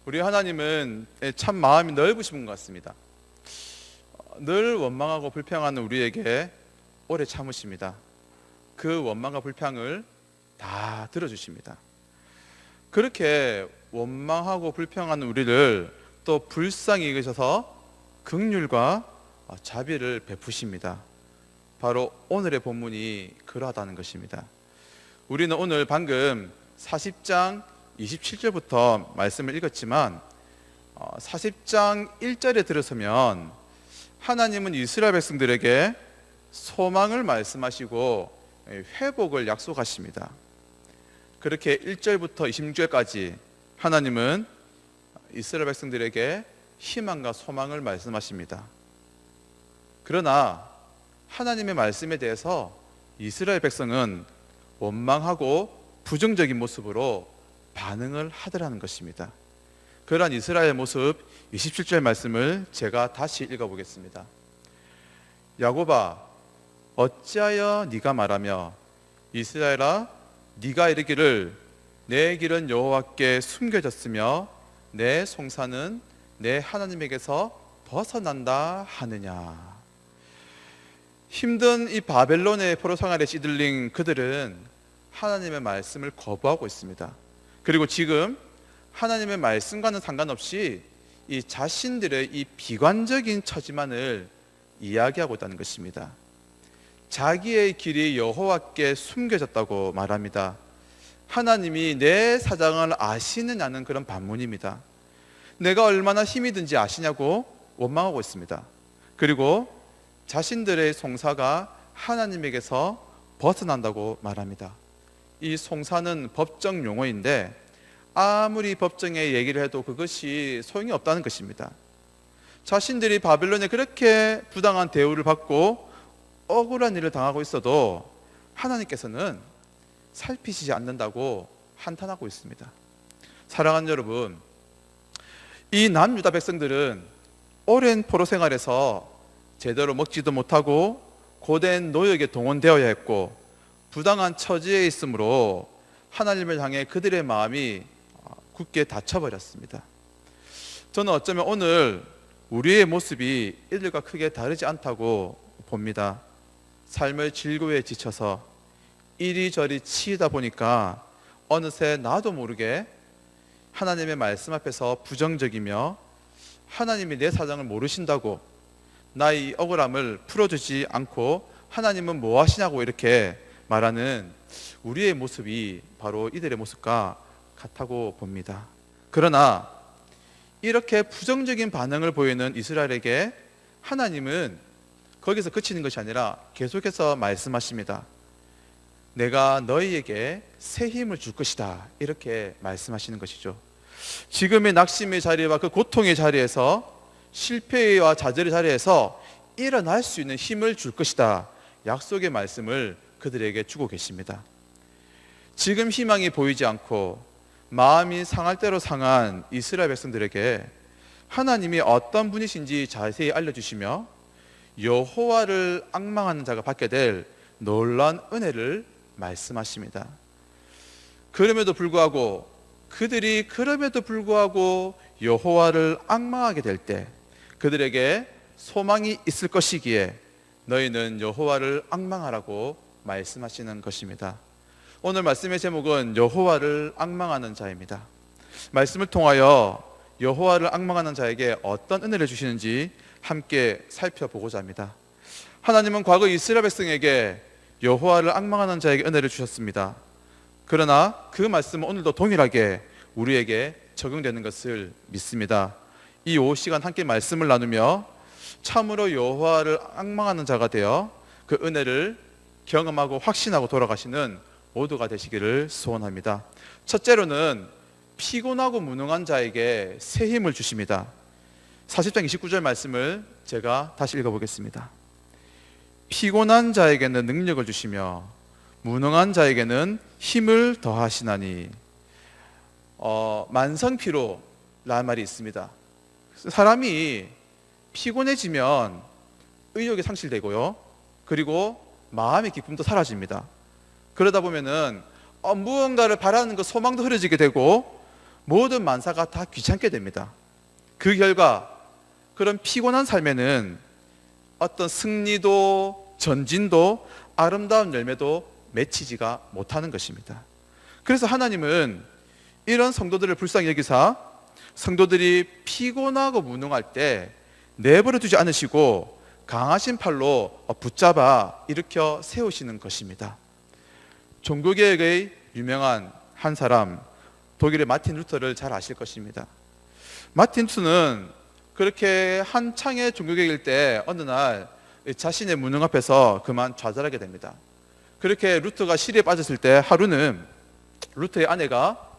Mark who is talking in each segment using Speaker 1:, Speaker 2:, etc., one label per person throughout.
Speaker 1: 우리 하나님은 참 마음이 넓으신 것 같습니다. 늘 원망하고 불평하는 우리에게 오래 참으십니다. 그 원망과 불평을 다 들어주십니다. 그렇게 원망하고 불평하는 우리를 또 불쌍히 여기셔서 긍휼과 자비를 베푸십니다. 바로 오늘의 본문이 그러하다는 것입니다. 우리는 오늘 방금 40장 27절부터 말씀을 읽었지만 40장 1절에 들어서면 하나님은 이스라엘 백성들에게 소망을 말씀하시고 회복을 약속하십니다. 그렇게 1절부터 26절까지 하나님은 이스라엘 백성들에게 희망과 소망을 말씀하십니다. 그러나 하나님의 말씀에 대해서 이스라엘 백성은 원망하고 부정적인 모습으로 반응을 하더라는 것입니다. 그러한 이스라엘의 모습 27절 말씀을 제가 다시 읽어보겠습니다. 야곱아, 어찌하여 네가 말하며 이스라엘아, 네가 이르기를 내 길은 여호와께 숨겨졌으며 내 송사는 내 하나님에게서 벗어난다 하느냐. 힘든 이 바벨론의 포로 생활에 찌들린 그들은 하나님의 말씀을 거부하고 있습니다. 그리고 지금 하나님의 말씀과는 상관없이 이 자신들의 이 비관적인 처지만을 이야기하고 있다는 것입니다. 자기의 길이 여호와께 숨겨졌다고 말합니다. 하나님이 내 사정을 아시느냐는 그런 반문입니다. 내가 얼마나 힘이 든지 아시냐고 원망하고 있습니다. 그리고 자신들의 송사가 하나님에게서 벗어난다고 말합니다. 이 송사는 법정 용어인데 아무리 법정에 얘기를 해도 그것이 소용이 없다는 것입니다. 자신들이 바벨론에 그렇게 부당한 대우를 받고 억울한 일을 당하고 있어도 하나님께서는 살피시지 않는다고 한탄하고 있습니다. 사랑하는 여러분, 이 남유다 백성들은 오랜 포로 생활에서 제대로 먹지도 못하고 고된 노역에 동원되어야 했고 부당한 처지에 있으므로 하나님을 향해 그들의 마음이 굳게 닫혀버렸습니다. 저는 어쩌면 오늘 우리의 모습이 이들과 크게 다르지 않다고 봅니다. 삶의 즐거움에 지쳐서 이리저리 치이다 보니까 어느새 나도 모르게 하나님의 말씀 앞에서 부정적이며 하나님이 내 사정을 모르신다고 나의 억울함을 풀어주지 않고 하나님은 뭐 하시냐고 이렇게 말하는 우리의 모습이 바로 이들의 모습과 같다고 봅니다. 그러나 이렇게 부정적인 반응을 보이는 이스라엘에게 하나님은 거기서 그치는 것이 아니라 계속해서 말씀하십니다. 내가 너희에게 새 힘을 줄 것이다, 이렇게 말씀하시는 것이죠. 지금의 낙심의 자리와 그 고통의 자리에서 실패와 좌절의 자리에서 일어날 수 있는 힘을 줄 것이다, 약속의 말씀을 그들에게 주고 계십니다. 지금 희망이 보이지 않고 마음이 상할 대로 상한 이스라엘 백성들에게 하나님이 어떤 분이신지 자세히 알려주시며 여호와를 앙망하는 자가 받게 될 놀라운 은혜를 말씀하십니다. 그럼에도 불구하고 여호와를 앙망하게 될 때 그들에게 소망이 있을 것이기에 너희는 여호와를 앙망하라고 말씀하시는 것입니다. 오늘 말씀의 제목은 여호와를 앙망하는 자입니다. 말씀을 통하여 여호와를 앙망하는 자에게 어떤 은혜를 주시는지 함께 살펴보고자 합니다. 하나님은 과거 이스라엘 백성에게 여호와를 앙망하는 자에게 은혜를 주셨습니다. 그러나 그 말씀은 오늘도 동일하게 우리에게 적용되는 것을 믿습니다. 이 오후 시간 함께 말씀을 나누며 참으로 여호와를 앙망하는 자가 되어 그 은혜를 경험하고 확신하고 돌아가시는 모두가 되시기를 소원합니다. 첫째로는 피곤하고 무능한 자에게 새 힘을 주십니다. 40장 29절 말씀을 제가 다시 읽어보겠습니다. 피곤한 자에게는 능력을 주시며 무능한 자에게는 힘을 더하시나니. 만성피로라는 말이 있습니다. 사람이 피곤해지면 의욕이 상실되고요, 그리고 마음의 기쁨도 사라집니다. 그러다 보면은 무언가를 바라는 그 소망도 흐려지게 되고 모든 만사가 다 귀찮게 됩니다. 그 결과 그런 피곤한 삶에는 어떤 승리도 전진도 아름다운 열매도 맺히지가 못하는 것입니다. 그래서 하나님은 이런 성도들을 불쌍히 여기사 성도들이 피곤하고 무능할 때 내버려 두지 않으시고 강하신 팔로 붙잡아 일으켜 세우시는 것입니다. 종교개혁의 유명한 한 사람, 독일의 마틴 루터를 잘 아실 것입니다. 마틴 루터는 그렇게 한창의 종교개혁일 때 어느 날 자신의 무능 앞에서 그만 좌절하게 됩니다. 그렇게 루터가 시리에 빠졌을 때 하루는 루터의 아내가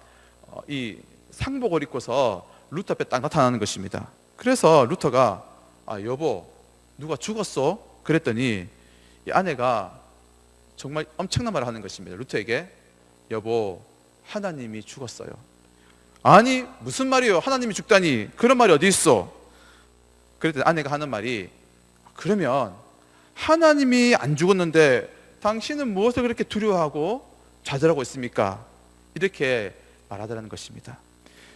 Speaker 1: 이 상복을 입고서 루터 앞에 딱 나타나는 것입니다. 그래서 루터가 여보 누가 죽었어? 그랬더니 이 아내가 정말 엄청난 말을 하는 것입니다. 루터에게 여보 하나님이 죽었어요. 아니 무슨 말이요? 하나님이 죽다니 그런 말이 어디 있어? 그랬더니 아내가 하는 말이 그러면 하나님이 안 죽었는데 당신은 무엇을 그렇게 두려워하고 좌절하고 있습니까? 이렇게 말하더라는 것입니다.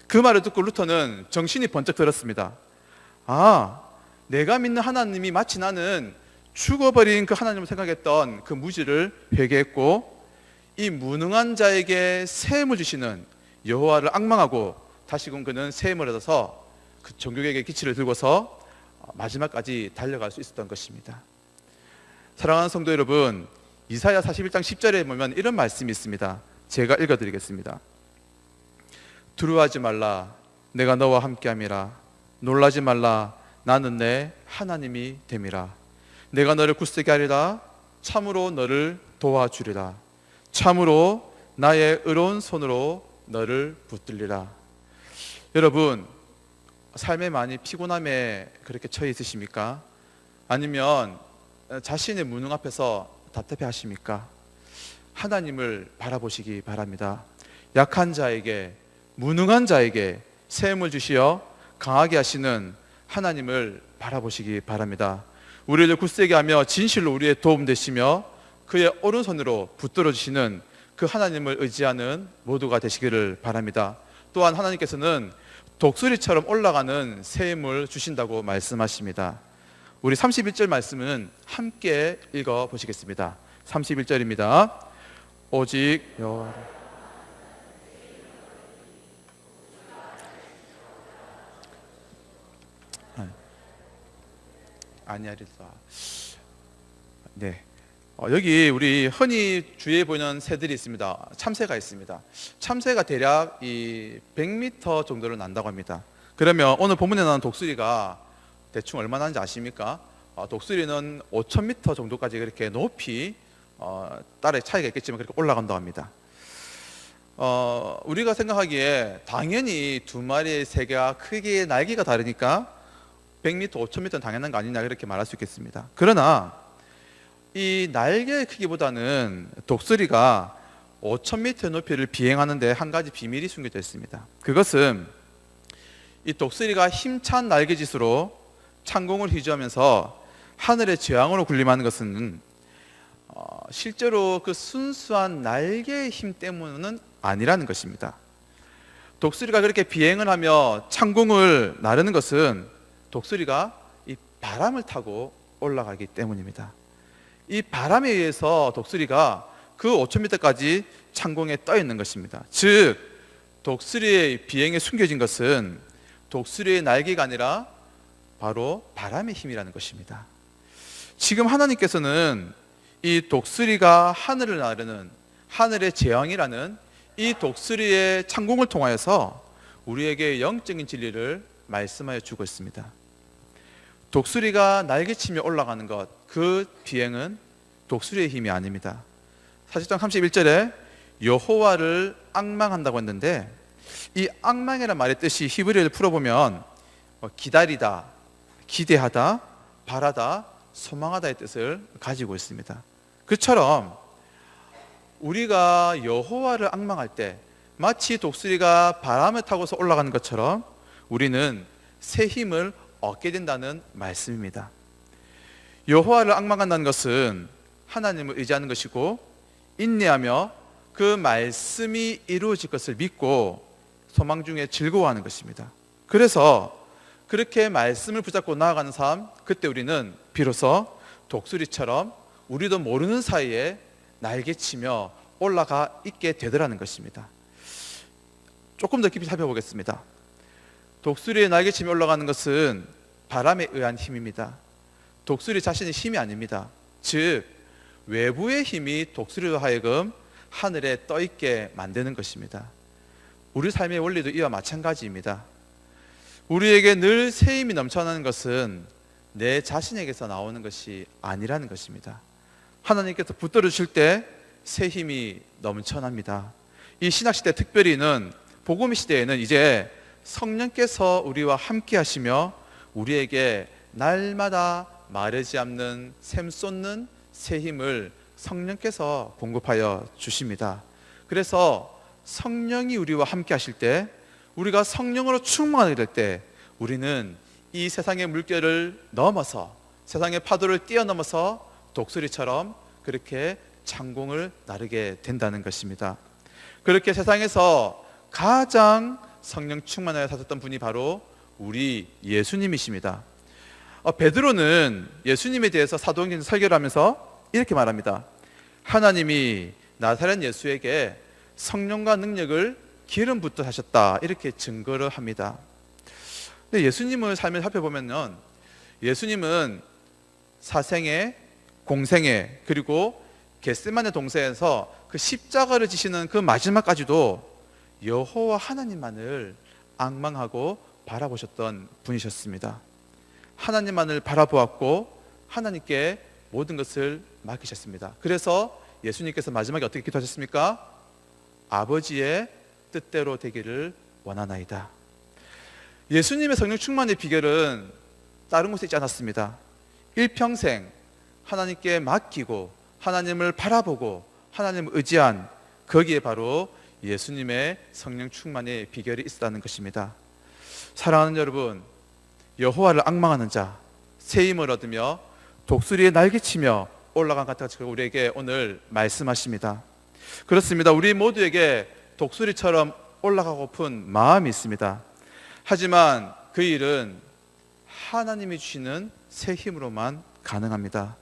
Speaker 1: 그 말을 듣고 루터는 정신이 번쩍 들었습니다. 내가 믿는 하나님이 마치 나는 죽어버린 그 하나님을 생각했던 그 무지를 회개했고 이 무능한 자에게 새 힘을 주시는 여호와를 앙망하고 다시금 그는 새 힘을 얻어서 그 종교개혁의 기치를 들고서 마지막까지 달려갈 수 있었던 것입니다. 사랑하는 성도 여러분, 이사야 41장 10절에 보면 이런 말씀이 있습니다. 제가 읽어드리겠습니다. 두려워하지 말라 내가 너와 함께함이라 놀라지 말라 나는 내 하나님이 됨이라 내가 너를 굳세게 하리라 참으로 너를 도와주리라 참으로 나의 의로운 손으로 너를 붙들리라. 여러분 삶에 많이 피곤함에 그렇게 처해 있으십니까? 아니면 자신의 무능 앞에서 답답해 하십니까? 하나님을 바라보시기 바랍니다. 약한 자에게 무능한 자에게 새 힘을 주시어 강하게 하시는 하나님을 바라보시기 바랍니다. 우리를 굳세게 하며 진실로 우리의 도움 되시며 그의 오른손으로 붙들어 주시는 그 하나님을 의지하는 모두가 되시기를 바랍니다. 또한 하나님께서는 독수리처럼 올라가는 새 힘을 주신다고 말씀하십니다. 우리 31절 말씀은 함께 읽어보시겠습니다. 31절입니다. 오직 여호와를 아니하리다. 네. 여기 우리 흔히 주위에 보이는 새들이 있습니다. 참새가 있습니다. 참새가 대략 이 100m 정도를 난다고 합니다. 그러면 오늘 본문에 나오는 독수리가 대충 얼마나 나는지 아십니까? 독수리는 5,000m 정도까지 그렇게 높이 딸의 차이가 있겠지만 그렇게 올라간다고 합니다. 우리가 생각하기에 당연히 두 마리의 새가 크기의 날개가 다르니까 100m, 5,000m는 당연한 거 아니냐 이렇게 말할 수 있겠습니다. 그러나 이 날개의 크기보다는 독수리가 5,000m 높이를 비행하는데 한 가지 비밀이 숨겨져 있습니다. 그것은 이 독수리가 힘찬 날개짓으로 창공을 휘저으면서 하늘의 제왕으로 군림하는 것은 실제로 그 순수한 날개의 힘 때문은 아니라는 것입니다. 독수리가 그렇게 비행을 하며 창공을 나르는 것은 독수리가 이 바람을 타고 올라가기 때문입니다. 이 바람에 의해서 독수리가 그 5,000m까지 창공에 떠 있는 것입니다. 즉 독수리의 비행에 숨겨진 것은 독수리의 날개가 아니라 바로 바람의 힘이라는 것입니다. 지금 하나님께서는 이 독수리가 하늘을 나르는 하늘의 제왕이라는 이 독수리의 창공을 통하여서 우리에게 영적인 진리를 말씀하여 주고 있습니다. 독수리가 날개치며 올라가는 것, 그 비행은 독수리의 힘이 아닙니다. 40장 31절에 여호와를 앙망한다고 했는데 이 앙망이라는 말의 뜻이 히브리어를 풀어보면 기다리다, 기대하다, 바라다, 소망하다의 뜻을 가지고 있습니다. 그처럼 우리가 여호와를 앙망할 때 마치 독수리가 바람을 타고서 올라가는 것처럼 우리는 새 힘을 얻게 된다는 말씀입니다. 여호와를 앙망한다는 것은 하나님을 의지하는 것이고 인내하며 그 말씀이 이루어질 것을 믿고 소망 중에 즐거워하는 것입니다. 그래서 그렇게 말씀을 붙잡고 나아가는 삶, 그때 우리는 비로소 독수리처럼 우리도 모르는 사이에 날개치며 올라가 있게 되더라는 것입니다. 조금 더 깊이 살펴보겠습니다. 독수리의 날개치며 올라가는 것은 바람에 의한 힘입니다. 독수리 자신의 힘이 아닙니다. 즉 외부의 힘이 독수리로 하여금 하늘에 떠 있게 만드는 것입니다. 우리 삶의 원리도 이와 마찬가지입니다. 우리에게 늘 새 힘이 넘쳐나는 것은 내 자신에게서 나오는 것이 아니라는 것입니다. 하나님께서 붙들어 주실 때 새 힘이 넘쳐납니다. 이 신약시대 특별히는 복음 시대에는 이제 성령께서 우리와 함께 하시며 우리에게 날마다 마르지 않는 샘솟는 새 힘을 성령께서 공급하여 주십니다. 그래서 성령이 우리와 함께 하실 때, 우리가 성령으로 충만하게 될 때 우리는 이 세상의 물결을 넘어서, 세상의 파도를 뛰어넘어서 독수리처럼 그렇게 창공을 나르게 된다는 것입니다. 그렇게 세상에서 가장 성령 충만하여 사셨던 분이 바로 우리 예수님이십니다. 베드로는 예수님에 대해서 사도행전 설교를 하면서 이렇게 말합니다. 하나님이 나사렛 예수에게 성령과 능력을 기름 붓듯 하셨다, 이렇게 증거를 합니다. 근데 예수님의 삶을 살펴보면 예수님은 사생애, 공생애, 그리고 겟세마네 동산에서 그 십자가를 지시는 그 마지막까지도 여호와 하나님만을 앙망하고 바라보셨던 분이셨습니다. 하나님만을 바라보았고 하나님께 모든 것을 맡기셨습니다. 그래서 예수님께서 마지막에 어떻게 기도하셨습니까? 아버지의 뜻대로 되기를 원하나이다. 예수님의 성령 충만의 비결은 다른 곳에 있지 않았습니다. 일평생 하나님께 맡기고 하나님을 바라보고 하나님을 의지한, 거기에 바로 예수님의 성령 충만의 비결이 있었다는 것입니다. 사랑하는 여러분, 여호와를 앙망하는 자, 새 힘을 얻으며 독수리에 날개치며 올라간 같은 우리에게 오늘 말씀하십니다. 그렇습니다. 우리 모두에게 독수리처럼 올라가고픈 마음이 있습니다. 하지만 그 일은 하나님이 주시는 새 힘으로만 가능합니다.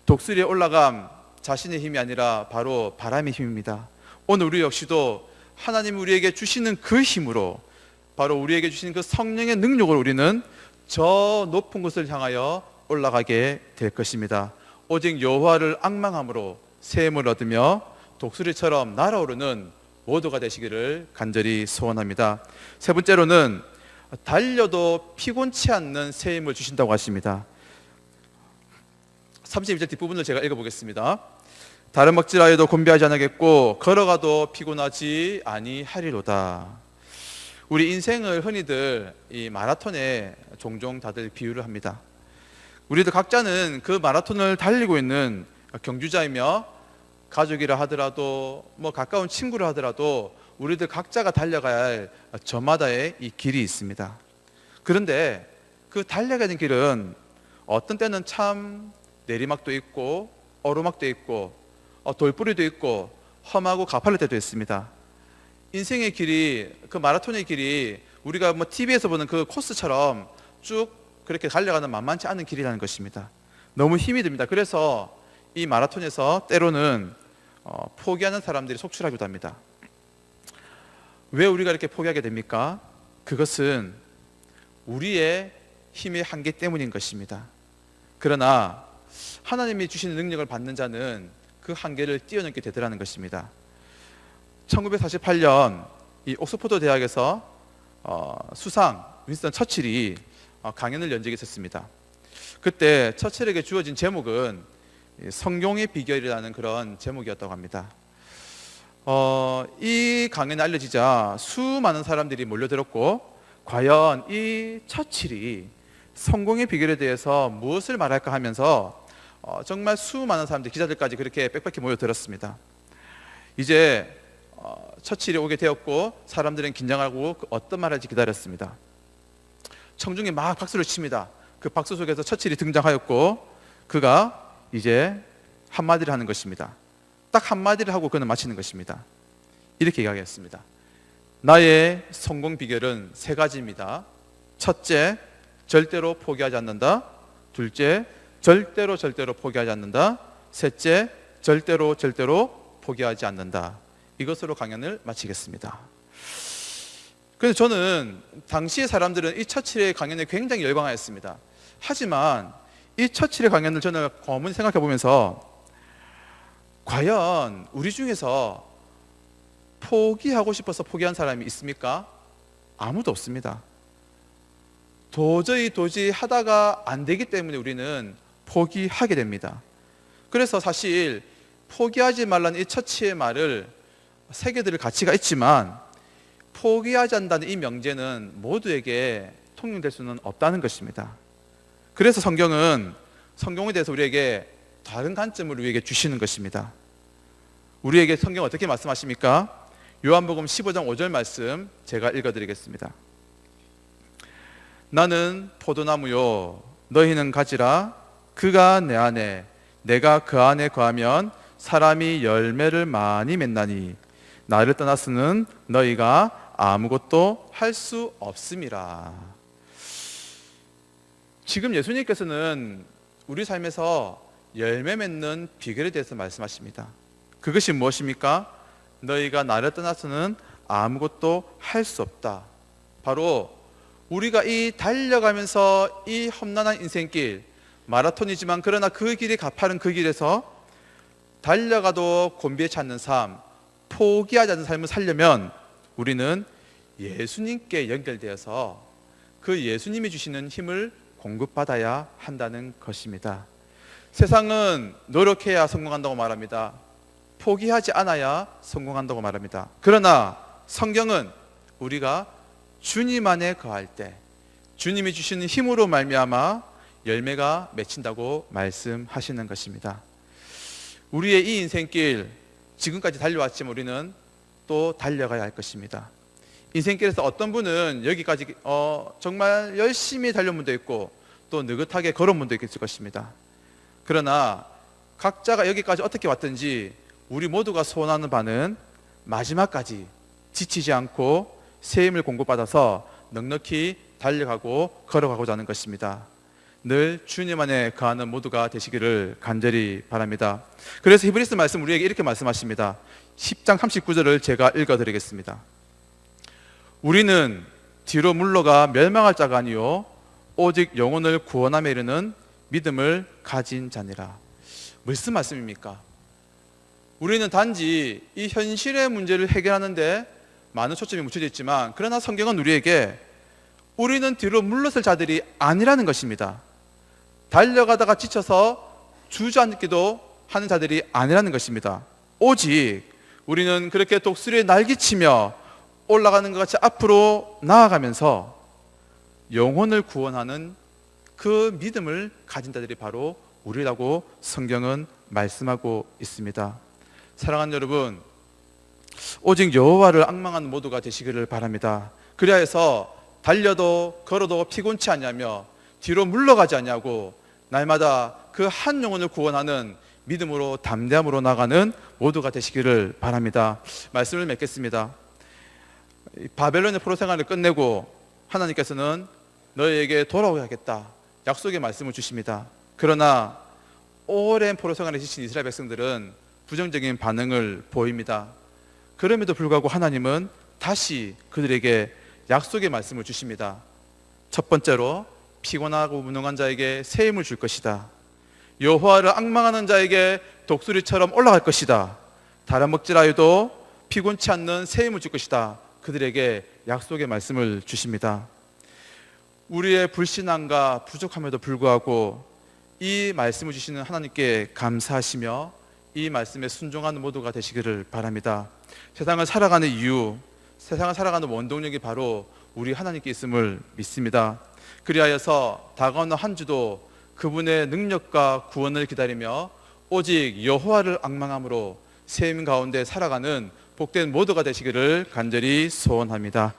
Speaker 1: 독수리에 올라감 자신의 힘이 아니라 바로 바람의 힘입니다. 오늘 우리 역시도 하나님이 우리에게 주시는 그 힘으로, 바로 우리에게 주시는 그 성령의 능력으로 우리는 저 높은 곳을 향하여 올라가게 될 것입니다. 오직 여호와를 앙망함으로 새 힘을 얻으며 독수리처럼 날아오르는 모두가 되시기를 간절히 소원합니다. 세 번째로는 달려도 피곤치 않는 새 힘을 주신다고 하십니다. 32절 뒷부분을 제가 읽어보겠습니다. 다른 먹질하여도 곤비하지 않겠고 걸어가도 피곤하지 아니하리로다. 우리 인생을 흔히들 이 마라톤에 종종 다들 비유를 합니다. 우리들 각자는 그 마라톤을 달리고 있는 경주자이며 가족이라 하더라도 가까운 친구라 하더라도 우리들 각자가 달려가야 할 저마다의 이 길이 있습니다. 그런데 그 달려가는 길은 어떤 때는 참 내리막도 있고 오르막도 있고 돌뿌리도 있고 험하고 가파를 때도 있습니다. 인생의 길이, 그 마라톤의 길이 우리가 TV에서 보는 그 코스처럼 쭉 그렇게 달려가는 만만치 않은 길이라는 것입니다. 너무 힘이 듭니다. 그래서 이 마라톤에서 때로는 포기하는 사람들이 속출하기도 합니다. 왜 우리가 이렇게 포기하게 됩니까? 그것은 우리의 힘의 한계 때문인 것입니다. 그러나 하나님이 주시는 능력을 받는 자는 그 한계를 뛰어넘게 되더라는 것입니다. 1948년 이 옥스퍼드 대학에서 수상 윈스턴 처칠이 강연을 연 적이 있었습니다. 그때 처칠에게 주어진 제목은 성공의 비결이라는 그런 제목이었다고 합니다. 이 강연이 알려지자 수많은 사람들이 몰려들었고, 과연 이 처칠이 성공의 비결에 대해서 무엇을 말할까 하면서 정말 수많은 사람들, 기자들까지 그렇게 빽빽히 모여들었습니다. 이제 처칠이 오게 되었고 사람들은 긴장하고 어떤 말을 할지 기다렸습니다. 청중이 막 박수를 칩니다. 그 박수 속에서 처칠이 등장하였고 그가 이제 한마디를 하는 것입니다. 딱 한마디를 하고 그는 마치는 것입니다. 이렇게 이야기했습니다. 나의 성공 비결은 세 가지입니다. 첫째, 절대로 포기하지 않는다. 둘째, 절대로 포기하지 않는다. 셋째, 절대로 포기하지 않는다. 이것으로 강연을 마치겠습니다. 그래서 저는 당시의 사람들은 이 처칠의 강연에 굉장히 열광하였습니다. 하지만 이 처칠의 강연을 저는 고민히 생각해 보면서 과연 우리 중에서 포기하고 싶어서 포기한 사람이 있습니까? 아무도 없습니다. 도저히 하다가 안 되기 때문에 우리는 포기하게 됩니다. 그래서 사실 포기하지 말라는 이 처치의 말을 새겨들을 가치가 있지만 포기하지 않는다는 이 명제는 모두에게 통용될 수는 없다는 것입니다. 그래서 성경에 대해서 우리에게 다른 관점을 우리에게 주시는 것입니다. 우리에게 성경 어떻게 말씀하십니까? 요한복음 15장 5절 말씀 제가 읽어드리겠습니다. 나는 포도나무요 너희는 가지라. 그가 내 안에 내가 그 안에 거하면 사람이 열매를 많이 맺나니 나를 떠나서는 너희가 아무것도 할 수 없음이라. 지금 예수님께서는 우리 삶에서 열매 맺는 비결에 대해서 말씀하십니다. 그것이 무엇입니까? 너희가 나를 떠나서는 아무것도 할 수 없다. 바로 우리가 이 달려가면서 이 험난한 인생길, 마라톤이지만 그러나 그 길이 가파른 그 길에서 달려가도 곤비에 않는 삶, 포기하지 않는 삶을 살려면 우리는 예수님께 연결되어서 그 예수님이 주시는 힘을 공급받아야 한다는 것입니다. 세상은 노력해야 성공한다고 말합니다. 포기하지 않아야 성공한다고 말합니다. 그러나 성경은 우리가 주님 안에 거할 때 주님이 주시는 힘으로 말미암아 열매가 맺힌다고 말씀하시는 것입니다. 우리의 이 인생길 지금까지 달려왔지만 우리는 또 달려가야 할 것입니다. 인생길에서 어떤 분은 여기까지 정말 열심히 달려온 분도 있고 또 느긋하게 걸어온 분도 있을 것입니다. 그러나 각자가 여기까지 어떻게 왔든지 우리 모두가 소원하는 바는 마지막까지 지치지 않고 새 힘을 공급받아서 넉넉히 달려가고 걸어가고자 하는 것입니다. 늘 주님 안에 거하는 모두가 되시기를 간절히 바랍니다. 그래서 히브리서 말씀 우리에게 이렇게 말씀하십니다. 10장 39절을 제가 읽어드리겠습니다. 우리는 뒤로 물러가 멸망할 자가 아니요 오직 영혼을 구원함에 이르는 믿음을 가진 자니라. 무슨 말씀입니까? 우리는 단지 이 현실의 문제를 해결하는데 많은 초점이 묻혀져 있지만 그러나 성경은 우리에게 우리는 뒤로 물러설 자들이 아니라는 것입니다. 달려가다가 지쳐서 주저앉기도 하는 자들이 아니라는 것입니다. 오직 우리는 그렇게 독수리에 날개치며 올라가는 것 같이 앞으로 나아가면서 영혼을 구원하는 그 믿음을 가진 자들이 바로 우리라고 성경은 말씀하고 있습니다. 사랑하는 여러분, 오직 여호와를 앙망하는 모두가 되시기를 바랍니다. 그리하여서 달려도 걸어도 피곤치 않냐며 뒤로 물러가지 않냐고 날마다 그 한 영혼을 구원하는 믿음으로 담대함으로 나가는 모두가 되시기를 바랍니다. 말씀을 맺겠습니다. 바벨론의 포로 생활을 끝내고 하나님께서는 너희에게 돌아오야겠다 약속의 말씀을 주십니다. 그러나 오랜 포로 생활에 지친 이스라엘 백성들은 부정적인 반응을 보입니다. 그럼에도 불구하고 하나님은 다시 그들에게 약속의 말씀을 주십니다. 첫 번째로 피곤하고 무능한 자에게 새 힘을 줄 것이다. 여호와를 앙망하는 자에게 독수리처럼 올라갈 것이다. 달아먹질하여도 피곤치 않는 새 힘을 줄 것이다. 그들에게 약속의 말씀을 주십니다. 우리의 불신앙과 부족함에도 불구하고 이 말씀을 주시는 하나님께 감사하시며 이 말씀에 순종하는 모두가 되시기를 바랍니다. 세상을 살아가는 이유, 세상을 살아가는 원동력이 바로 우리 하나님께 있음을 믿습니다. 그리하여서 다가오는 한 주도 그분의 능력과 구원을 기다리며 오직 여호와를 앙망함으로 새 힘 가운데 살아가는 복된 모두가 되시기를 간절히 소원합니다.